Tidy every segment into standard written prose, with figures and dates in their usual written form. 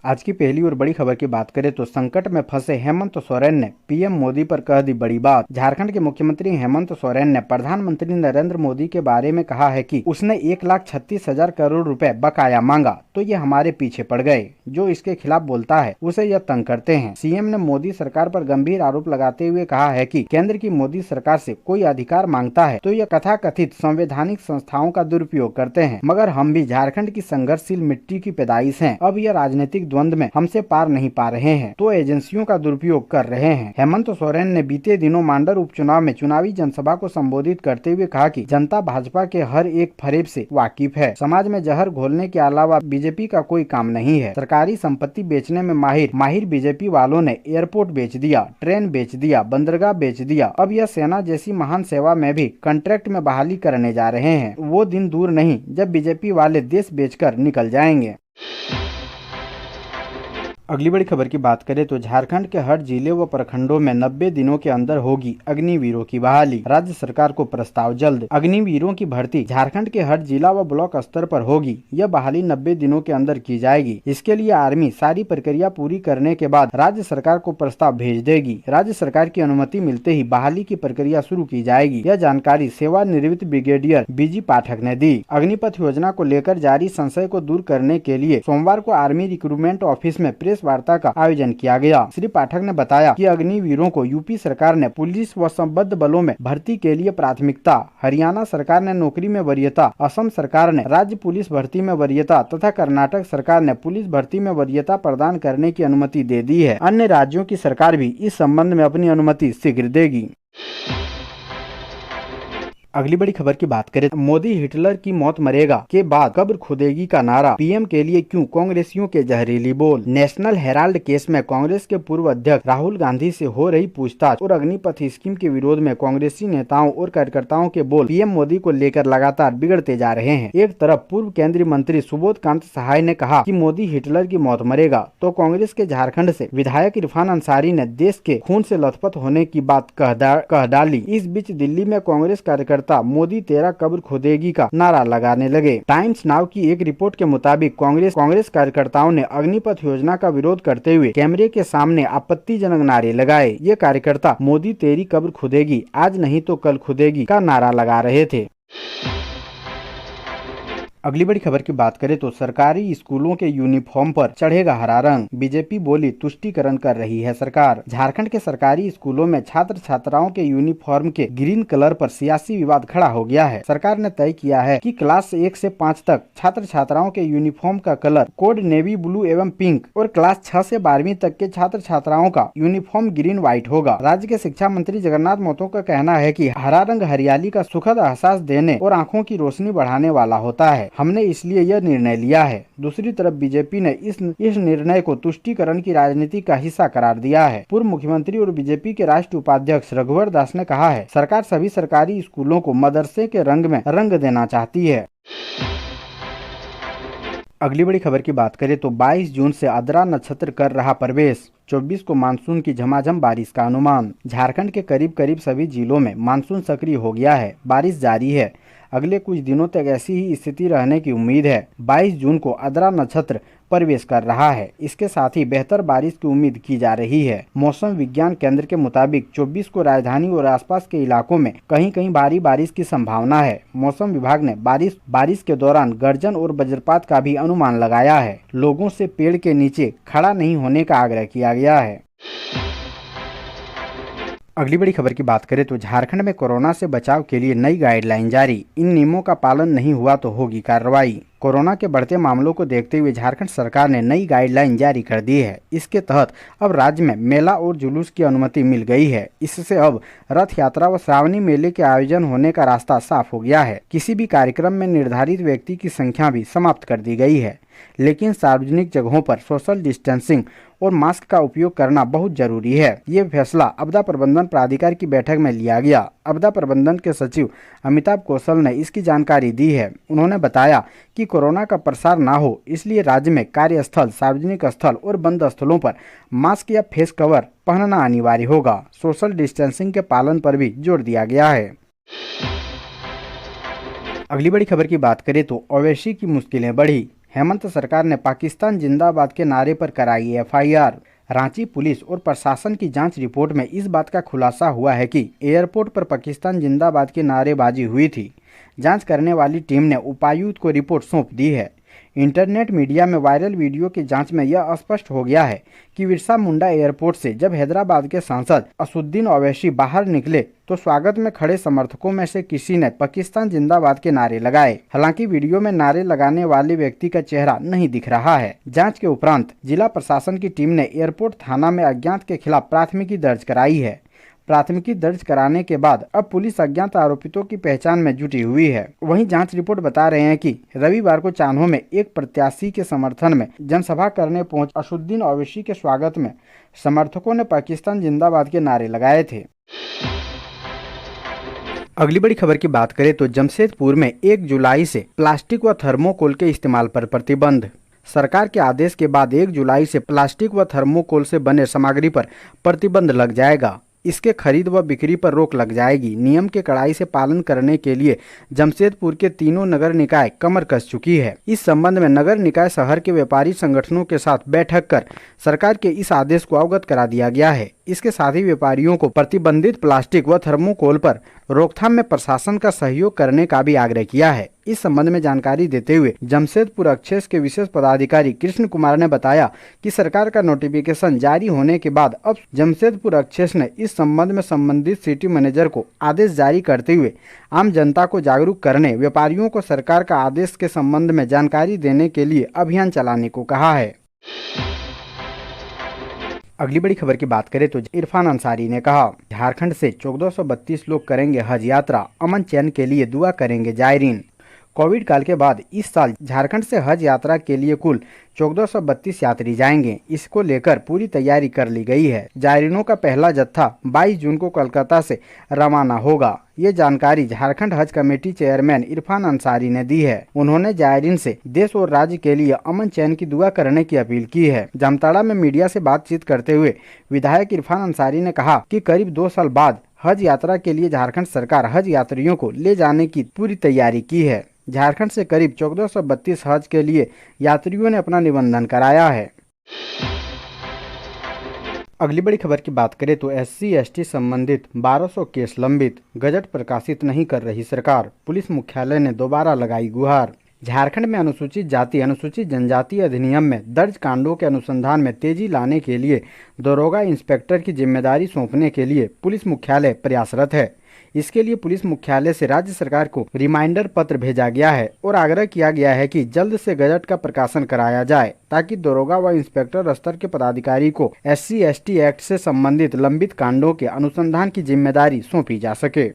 आज की पहली और बड़ी खबर की बात करें तो संकट में फंसे हेमंत सोरेन ने पीएम मोदी पर कह दी बड़ी बात। झारखंड के मुख्यमंत्री हेमंत सोरेन ने प्रधानमंत्री नरेंद्र मोदी के बारे में कहा है कि उसने 1,36,000 करोड़ रुपए बकाया मांगा तो ये हमारे पीछे पड़ गए। जो इसके खिलाफ बोलता है उसे यह तंग करते हैं। सीएम ने मोदी सरकार पर गंभीर आरोप लगाते हुए कहा है कि केंद्र की मोदी सरकार से कोई अधिकार मांगता है तो यह कथाकथित संवैधानिक संस्थाओं का दुरुपयोग करते हैं, मगर हम भी झारखंड की संघर्षशील मिट्टी की पैदाइश हैं। अब यह राजनीतिक द्वंद्व में हमसे पार नहीं पा रहे हैं तो एजेंसियों का दुरुपयोग कर रहे हैं। हेमंत सोरेन ने बीते दिनों मांडर उपचुनाव में चुनावी जनसभा को संबोधित करते हुए कहा कि जनता भाजपा के हर एक फरेब से वाकिफ है। समाज में जहर घोलने के अलावा बीजेपी का कोई काम नहीं है। सरकारी संपत्ति बेचने में माहिर बीजेपी वालों ने एयरपोर्ट बेच दिया, ट्रेन बेच दिया, बंदरगाह बेच दिया। अब यह सेना जैसी महान सेवा में भी कॉन्ट्रैक्ट में बहाली करने जा रहे हैं। वो दिन दूर नहीं जब बीजेपी वाले देश बेचकर निकल जाएंगे। अगली बड़ी खबर की बात करें तो झारखंड के हर जिले व प्रखंडों में 90 दिनों के अंदर होगी अग्निवीरों की बहाली। राज्य सरकार को प्रस्ताव जल्द। अग्निवीरों की भर्ती झारखंड के हर जिला व ब्लॉक स्तर पर होगी। यह बहाली 90 दिनों के अंदर की जाएगी। इसके लिए आर्मी सारी प्रक्रिया पूरी करने के बाद राज्य सरकार को प्रस्ताव भेज देगी। राज्य सरकार की अनुमति मिलते ही बहाली की प्रक्रिया शुरू की जाएगी। यह जानकारी सेवानिवृत्त ब्रिगेडियर बीजी पाठक ने दी। अग्निपथ योजना को लेकर जारी संशय को दूर करने के लिए सोमवार को आर्मी रिक्रूटमेंट ऑफिस में प्रेस वार्ता का आयोजन किया गया। श्री पाठक ने बताया कि अग्निवीरों को यूपी सरकार ने पुलिस व संबद्ध बलों में भर्ती के लिए प्राथमिकता, हरियाणा सरकार ने नौकरी में वरीयता, असम सरकार ने राज्य पुलिस भर्ती में वरीयता तथा कर्नाटक सरकार ने पुलिस भर्ती में वरीयता प्रदान करने की अनुमति दे दी है। अन्य राज्यों की सरकार भी इस संबंध में अपनी अनुमति शीघ्र देगी। अगली बड़ी खबर की बात करें, मोदी हिटलर की मौत मरेगा के बाद कब्र खुदेगी का नारा, पीएम के लिए क्यों कांग्रेसियों के जहरीली बोल। नेशनल हेराल्ड केस में कांग्रेस के पूर्व अध्यक्ष राहुल गांधी से हो रही पूछताछ और अग्निपथ स्कीम के विरोध में कांग्रेसी नेताओं और कार्यकर्ताओं के बोल पीएम मोदी को लेकर लगातार बिगड़ते जा रहे हैं। एक तरफ पूर्व केंद्रीय मंत्री सुबोध कांत सहाय ने कहा कि मोदी हिटलर की मौत मरेगा, तो कांग्रेस के झारखंड से विधायक इरफान अंसारी ने देश के खून से लथपथ होने की बात कह डाली। इस बीच दिल्ली में कांग्रेस कार्यकर्ता मोदी तेरा कब्र खुदेगी का नारा लगाने लगे। टाइम्स नाउ की एक रिपोर्ट के मुताबिक कांग्रेस कार्यकर्ताओं ने अग्निपथ योजना का विरोध करते हुए कैमरे के सामने आपत्तिजनक नारे लगाए। ये कार्यकर्ता मोदी तेरी कब्र खुदेगी, आज नहीं तो कल खुदेगी का नारा लगा रहे थे। अगली बड़ी खबर की बात करें तो सरकारी स्कूलों के यूनिफॉर्म पर चढ़ेगा हरा रंग, बीजेपी बोली तुष्टीकरण कर रही है सरकार। झारखंड के सरकारी स्कूलों में छात्र छात्राओं के यूनिफॉर्म के ग्रीन कलर पर सियासी विवाद खड़ा हो गया है। सरकार ने तय किया है कि क्लास 1 से 5 तक छात्र छात्राओं के यूनिफॉर्म का कलर कोड नेवी ब्लू एवं पिंक और क्लास 6 से 12वीं तक के छात्र छात्राओं का यूनिफॉर्म ग्रीन व्हाइट होगा। राज्य के शिक्षा मंत्री जगन्नाथ महतो का कहना है कि हरा रंग हरियाली का सुखद एहसास देने और आँखों की रोशनी बढ़ाने वाला होता है, हमने इसलिए यह निर्णय लिया है। दूसरी तरफ बीजेपी ने इस निर्णय को तुष्टीकरण की राजनीति का हिस्सा करार दिया है। पूर्व मुख्यमंत्री और बीजेपी के राष्ट्रीय उपाध्यक्ष रघुवर दास ने कहा है, सरकार सभी सरकारी स्कूलों को मदरसे के रंग में रंग देना चाहती है। अगली बड़ी खबर की बात करें तो 22 जून से आद्रा नक्षत्र कर रहा प्रवेश, 24 को मानसून की झमाझम बारिश का अनुमान। झारखंड के करीब सभी जिलों में मानसून सक्रिय हो गया है, बारिश जारी है। अगले कुछ दिनों तक ऐसी ही स्थिति रहने की उम्मीद है। 22 जून को आद्रा नक्षत्र प्रवेश कर रहा है, इसके साथ ही बेहतर बारिश की उम्मीद की जा रही है। मौसम विज्ञान केंद्र के मुताबिक 24 को राजधानी और आसपास के इलाकों में कहीं भारी बारिश की संभावना है। मौसम विभाग ने बारिश के दौरान गर्जन और वज्रपात का भी अनुमान लगाया है। लोगों से पेड़ के नीचे खड़ा नहीं होने का आग्रह किया गया है। अगली बड़ी खबर की बात करें तो झारखंड में कोरोना से बचाव के लिए नई गाइडलाइन जारी, इन नियमों का पालन नहीं हुआ तो होगी कार्रवाई। कोरोना के बढ़ते मामलों को देखते हुए झारखंड सरकार ने नई गाइडलाइन जारी कर दी है। इसके तहत अब राज्य में मेला और जुलूस की अनुमति मिल गई है। इससे अब रथ यात्रा व श्रावणी मेले के आयोजन होने का रास्ता साफ हो गया है। किसी भी कार्यक्रम में निर्धारित व्यक्ति की संख्या भी समाप्त कर दी गई है, लेकिन सार्वजनिक जगहों पर सोशल डिस्टेंसिंग और मास्क का उपयोग करना बहुत जरूरी है। ये फैसला आपदा प्रबंधन प्राधिकार की बैठक में लिया गया। आपदा प्रबंधन के सचिव अमिताभ कौशल ने इसकी जानकारी दी है। उन्होंने बताया कि कोरोना का प्रसार ना हो, इसलिए राज्य में कार्यस्थल, सार्वजनिक स्थल और बंद स्थलों पर मास्क या फेस कवर पहनना अनिवार्य होगा। सोशल डिस्टेंसिंग के पालन पर भी जोर दिया गया है। अगली बड़ी खबर की बात करें तो ओवैसी की मुश्किलें बढ़ी, हेमंत सरकार ने पाकिस्तान जिंदाबाद के नारे पर कराई FIR। रांची पुलिस और प्रशासन की जांच रिपोर्ट में इस बात का खुलासा हुआ है कि एयरपोर्ट पर पाकिस्तान जिंदाबाद की नारेबाजी हुई थी। जांच करने वाली टीम ने उपायुक्त को रिपोर्ट सौंप दी है। इंटरनेट मीडिया में वायरल वीडियो की जांच में यह स्पष्ट हो गया है कि बिरसा मुंडा एयरपोर्ट से जब हैदराबाद के सांसद असुद्दीन ओवैसी बाहर निकले तो स्वागत में खड़े समर्थकों में से किसी ने पाकिस्तान जिंदाबाद के नारे लगाए। हालांकि वीडियो में नारे लगाने वाले व्यक्ति का चेहरा नहीं दिख रहा है। जांच के उपरांत जिला प्रशासन की टीम ने एयरपोर्ट थाना में अज्ञात के खिलाफ प्राथमिकी दर्ज कराई है। प्राथमिकी दर्ज कराने के बाद अब पुलिस अज्ञात आरोपितों की पहचान में जुटी हुई है। वहीं जांच रिपोर्ट बता रहे हैं कि रविवार को चान्हो में एक प्रत्याशी के समर्थन में जनसभा करने पहुंच असुद्दीन ओवैसी के स्वागत में समर्थकों ने पाकिस्तान जिंदाबाद के नारे लगाए थे। अगली बड़ी खबर की बात करें तो जमशेदपुर में 1 जुलाई से प्लास्टिक व थर्मोकोल के इस्तेमाल पर प्रतिबंध। सरकार के आदेश के बाद 1 जुलाई से प्लास्टिक व थर्मोकोल से बने सामग्री पर प्रतिबंध लग जाएगा। इसके खरीद व बिक्री पर रोक लग जाएगी। नियम के कड़ाई से पालन करने के लिए जमशेदपुर के तीनों नगर निकाय कमर कस चुकी है। इस संबंध में नगर निकाय शहर के व्यापारी संगठनों के साथ बैठक कर सरकार के इस आदेश को अवगत करा दिया गया है। इसके साथ ही व्यापारियों को प्रतिबंधित प्लास्टिक व थर्मोकोल पर रोकथाम में प्रशासन का सहयोग करने का भी आग्रह किया है। इस संबंध में जानकारी देते हुए जमशेदपुर अक्षेस के विशेष पदाधिकारी कृष्ण कुमार ने बताया कि सरकार का नोटिफिकेशन जारी होने के बाद अब जमशेदपुर अक्षेस ने इस संबंध में संबंधित सिटी मैनेजर को आदेश जारी करते हुए आम जनता को जागरूक करने, व्यापारियों को सरकार का आदेश के संबंध में जानकारी देने के लिए अभियान चलाने को कहा है। अगली बड़ी खबर की बात करें तो इरफान अंसारी ने कहा, झारखंड से 1432 लोग करेंगे हज यात्रा, अमन चैन के लिए दुआ करेंगे जायरीन। कोविड काल के बाद इस साल झारखंड से हज यात्रा के लिए कुल 1432 यात्री जाएंगे। इसको लेकर पूरी तैयारी कर ली गई है। जायरीनों का पहला जत्था 22 जून को कोलकाता से रवाना होगा। ये जानकारी झारखंड हज कमेटी चेयरमैन इरफान अंसारी ने दी है। उन्होंने जायरीन से देश और राज्य के लिए अमन चैन की दुआ करने की अपील की है। जामताड़ा में मीडिया से बातचीत करते हुए विधायक इरफान अंसारी ने कहा कि करीब 2 साल बाद हज यात्रा के लिए झारखंड सरकार हज यात्रियों को ले जाने की पूरी तैयारी की है। झारखंड से करीब 1432 हज के लिए यात्रियों ने अपना निबंधन कराया है। अगली बड़ी खबर की बात करें तो SC/ST संबंधित 1200 केस लंबित, गजट प्रकाशित नहीं कर रही सरकार, पुलिस मुख्यालय ने दोबारा लगाई गुहार। झारखंड में अनुसूचित जाति अनुसूचित जनजाति अधिनियम में दर्ज कांडों के अनुसंधान में तेजी लाने के लिए दरोगा इंस्पेक्टर की जिम्मेदारी सौंपने के लिए पुलिस मुख्यालय प्रयासरत है। इसके लिए पुलिस मुख्यालय से राज्य सरकार को रिमाइंडर पत्र भेजा गया है और आग्रह किया गया है कि जल्द से गजट का प्रकाशन कराया जाए ताकि दरोगा व इंस्पेक्टर स्तर के पदाधिकारी को SC/ST एक्ट से संबंधित लंबित कांडों के अनुसंधान की जिम्मेदारी सौंपी जा सके।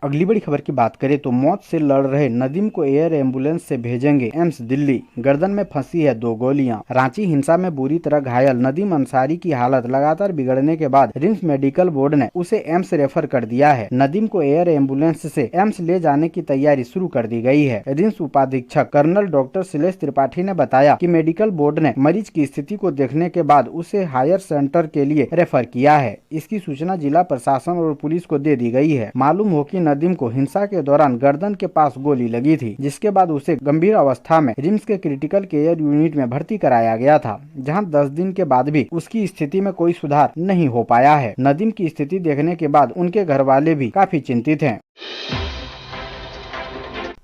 अगली बड़ी खबर की बात करें तो मौत से लड़ रहे नदीम को एयर एम्बुलेंस से भेजेंगे एम्स दिल्ली, गर्दन में फंसी है 2 गोलियां। रांची हिंसा में बुरी तरह घायल नदीम अंसारी की हालत लगातार बिगड़ने के बाद रिम्स मेडिकल बोर्ड ने उसे एम्स रेफर कर दिया है। नदीम को एयर एम्बुलेंस से एम्स ले जाने की तैयारी शुरू कर दी गई है। रिम्स उपाधीक्षक कर्नल डॉक्टर शैलेश त्रिपाठी ने बताया कि मेडिकल बोर्ड ने मरीज की स्थिति को देखने के बाद उसे हायर सेंटर के लिए रेफर किया है। इसकी सूचना जिला प्रशासन और पुलिस को दे दी गई है। मालूम हो कि नदीम को हिंसा के दौरान गर्दन के पास गोली लगी थी, जिसके बाद उसे गंभीर अवस्था में रिम्स के क्रिटिकल केयर यूनिट में भर्ती कराया गया था, जहां 10 दिन के बाद भी उसकी स्थिति में कोई सुधार नहीं हो पाया है। नदीम की स्थिति देखने के बाद उनके घर वाले भी काफी चिंतित हैं।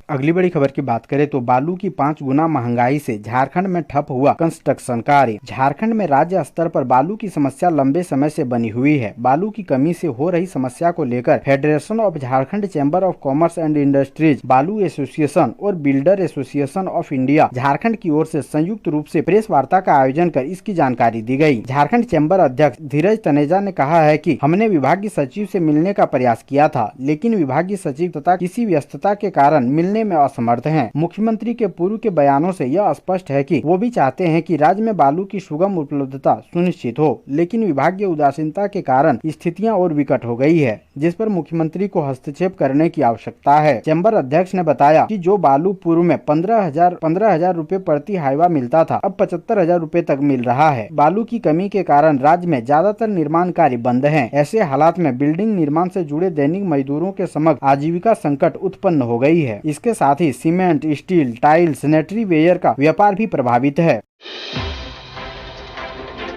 अगली बड़ी खबर की बात करें तो बालू की 5 गुना महंगाई से झारखंड में ठप हुआ कंस्ट्रक्शन कार्य। झारखंड में राज्य स्तर पर बालू की समस्या लंबे समय से बनी हुई है। बालू की कमी से हो रही समस्या को लेकर federation of Jharkhand chamber of commerce and industries, बालू एसोसिएशन और builder association of India Jharkhand की ओर से संयुक्त रूप से प्रेस वार्ता का आयोजन कर इसकी जानकारी दी गई। झारखंड चैम्बर अध्यक्ष धीरज तनेजा ने कहा है कि हमने विभागीय सचिव से मिलने का प्रयास किया था, लेकिन विभागीय सचिव तथा किसी व्यस्तता के कारण मिलने में असमर्थ हैं। मुख्यमंत्री के पूर्व के बयानों से यह स्पष्ट है कि वो भी चाहते हैं कि राज्य में बालू की सुगम उपलब्धता सुनिश्चित हो, लेकिन विभागीय उदासीनता के कारण स्थितियां और विकट हो गई है, जिस पर मुख्यमंत्री को हस्तक्षेप करने की आवश्यकता है। चैम्बर अध्यक्ष ने बताया कि जो बालू पूर्व में 15,000 रुपए प्रति हाईवा मिलता था, अब 75,000 रुपए तक मिल रहा है। बालू की कमी के कारण राज्य में ज्यादातर निर्माण कार्य बंद हैं। ऐसे हालात में बिल्डिंग निर्माण से जुड़े दैनिक मजदूरों के समक्ष आजीविका संकट उत्पन्न हो गई है। इसके इसके साथ ही cement, steel, tile, sanitary ware का व्यापार भी प्रभावित है।